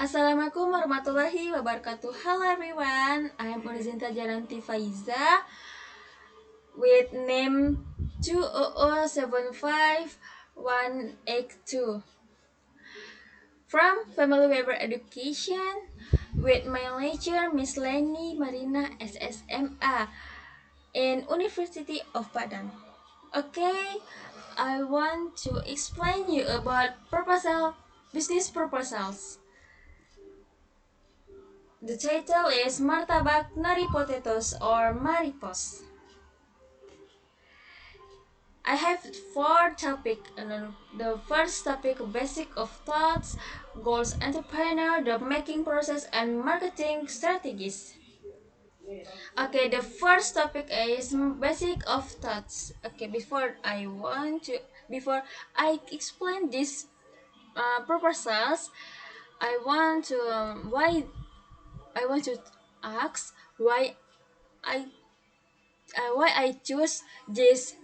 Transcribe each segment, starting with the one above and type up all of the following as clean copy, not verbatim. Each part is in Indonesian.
Assalamualaikum warahmatullahi wabarakatuh. Hello everyone, I am Unizinta Jalanti Faiza with name 200758182 from Family Waiver Education with my lecturer Miss Leni Marina SSMA in University of Padang. Okay, I want to explain you about business proposals. The title is Martabak Nari Potatoes or Maripos. I have four topics. The first topic, basic of thoughts, goals entrepreneur, the making process, and marketing strategies. Okay, the first topic is basic of thoughts. Okay, before I explain this proposals, I want to ask I why I choose this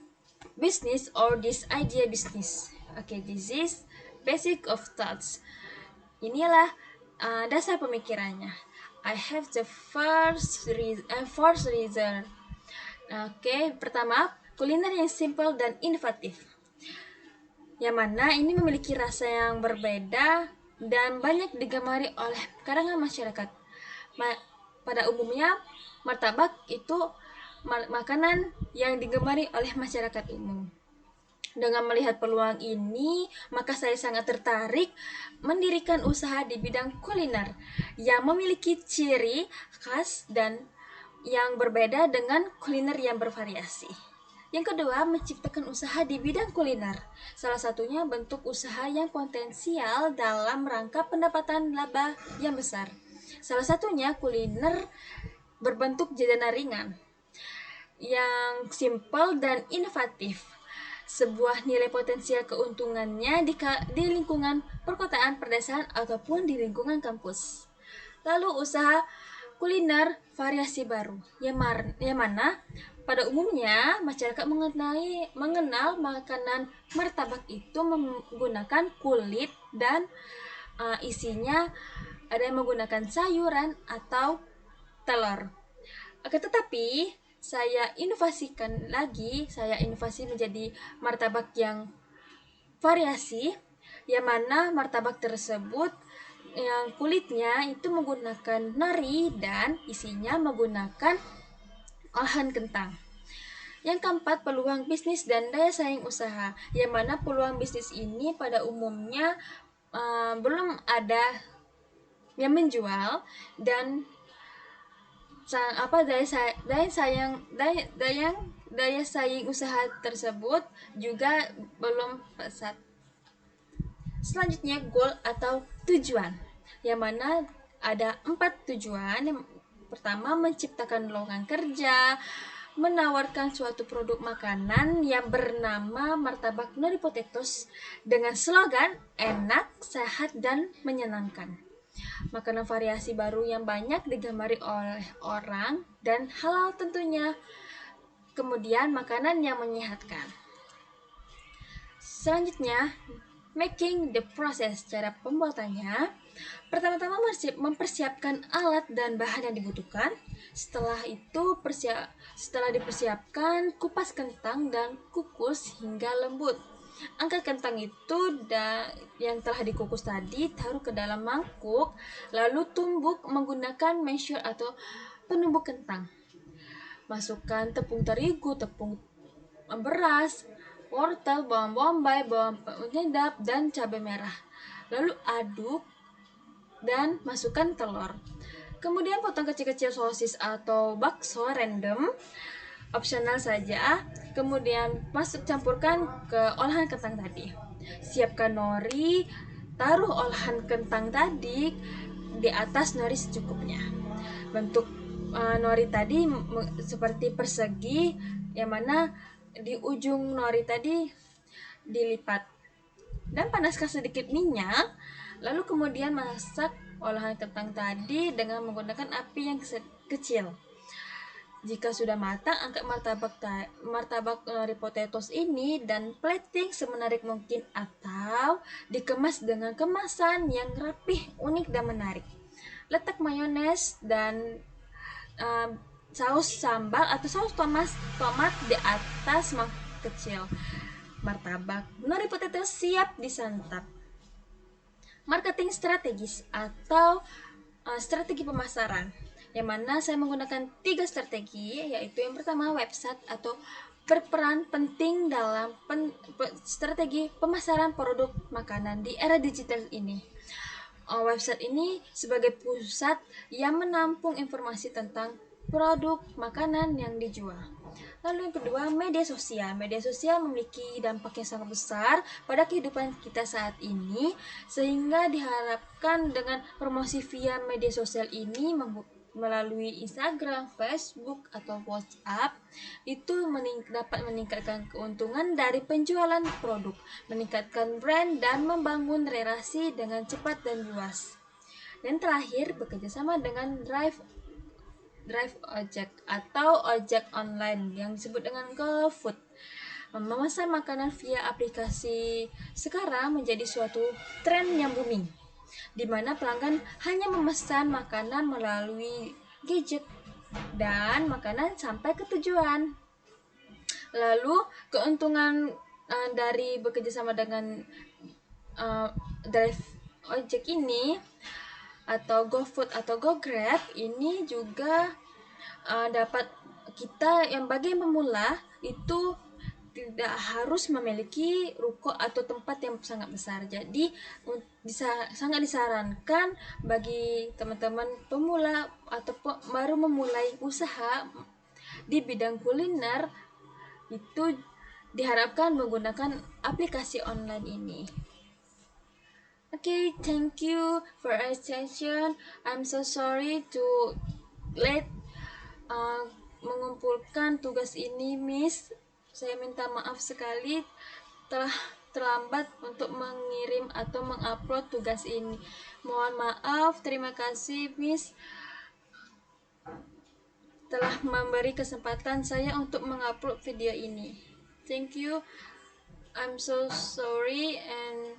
business or this idea business. Okay, this is basic of thoughts. Inilah dasar pemikirannya. I have the first reason. Okay, pertama, kuliner yang simple dan inovatif. Yang mana ini memiliki rasa yang berbeda dan banyak digemari oleh kalangan masyarakat. Pada umumnya, martabak itu makanan yang digemari oleh masyarakat umum. Dengan melihat peluang ini, maka saya sangat tertarik mendirikan usaha di bidang kuliner yang memiliki ciri khas dan yang berbeda dengan kuliner yang bervariasi. Yang kedua, menciptakan usaha di bidang kuliner. Salah satunya bentuk usaha yang potensial dalam rangka pendapatan laba yang besar. Salah satunya kuliner berbentuk jajanan ringan yang simpel dan inovatif. Sebuah nilai potensial keuntungannya di lingkungan perkotaan, pedesaan, ataupun di lingkungan kampus. Lalu usaha kuliner variasi baru, yang mana pada umumnya masyarakat mengenal makanan martabak itu menggunakan kulit dan isinya ada yang menggunakan sayuran atau telur. Tetapi saya inovasi menjadi martabak yang variasi, yang mana martabak tersebut yang kulitnya itu menggunakan nari dan isinya menggunakan olahan kentang. Yang keempat, peluang bisnis dan daya saing usaha, yang mana peluang bisnis ini pada umumnya belum ada yang menjual dan daya saing usaha tersebut juga belum pesat. Selanjutnya, goal atau tujuan, yang mana ada 4 tujuan. Yang pertama, menciptakan lowongan kerja, menawarkan suatu produk makanan yang bernama martabak nori potatoes dengan slogan enak, sehat, dan menyenangkan. Makanan variasi baru yang banyak digemari oleh orang dan halal tentunya. Kemudian makanan yang menyehatkan. Selanjutnya, making the process, cara pembuatannya. Pertama-tama mempersiapkan alat dan bahan yang dibutuhkan. Setelah dipersiapkan, kupas kentang dan kukus hingga lembut. Angkat kentang itu yang telah dikukus tadi, taruh ke dalam mangkuk, lalu tumbuk menggunakan masher atau penumbuk kentang. Masukkan tepung terigu, tepung beras, wortel, bawang bombay, bawang penyedap, dan cabai merah. Lalu aduk dan masukkan telur. Kemudian potong kecil-kecil sosis atau bakso random, opsional saja. Kemudian campurkan ke olahan kentang tadi. Siapkan nori, taruh olahan kentang tadi di atas nori secukupnya. Bentuk nori tadi seperti persegi, yang mana di ujung nori tadi dilipat. Dan panaskan sedikit minyak, lalu kemudian masak olahan kentang tadi dengan menggunakan api yang kecil. Jika sudah matang, angkat martabak nori potatoes ini dan plating semenarik mungkin atau dikemas dengan kemasan yang rapih, unik dan menarik. Letak mayones dan uh, saus sambal atau saus tomat di atas kecil. Martabak nori potatoes siap disantap. Marketing strategis atau strategi pemasaran, yang mana saya menggunakan 3 strategi, yaitu yang pertama website atau berperan penting dalam strategi pemasaran produk makanan di era digital ini. Website ini sebagai pusat yang menampung informasi tentang produk makanan yang dijual. Lalu yang kedua, media sosial. Media sosial memiliki dampak yang sangat besar pada kehidupan kita saat ini, sehingga diharapkan dengan promosi via media sosial ini melalui Instagram, Facebook, atau WhatsApp itu dapat meningkatkan keuntungan dari penjualan produk, meningkatkan brand, dan membangun relasi dengan cepat dan luas. Dan terakhir, bekerjasama dengan Drive ojek atau ojek online yang disebut dengan GoFood. Memesan makanan via aplikasi sekarang menjadi suatu tren yang booming, di mana pelanggan hanya memesan makanan melalui gadget dan makanan sampai ke tujuan. Lalu keuntungan dari bekerjasama dengan Drive ojek ini atau GoFood atau GoGrab ini juga dapat kita yang bagi pemula itu tidak harus memiliki ruko atau tempat yang sangat besar. Jadi sangat disarankan bagi teman-teman pemula atau baru memulai usaha di bidang kuliner itu diharapkan menggunakan aplikasi online ini. Okay, thank you for your attention. I'm so sorry to late mengumpulkan tugas ini, Miss. Saya minta maaf sekali telah terlambat untuk mengirim atau mengupload tugas ini. Mohon maaf. Terima kasih, Miss, telah memberi kesempatan saya untuk mengupload video ini. Thank you. I'm so sorry and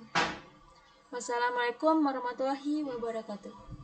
wassalamualaikum warahmatullahi wabarakatuh.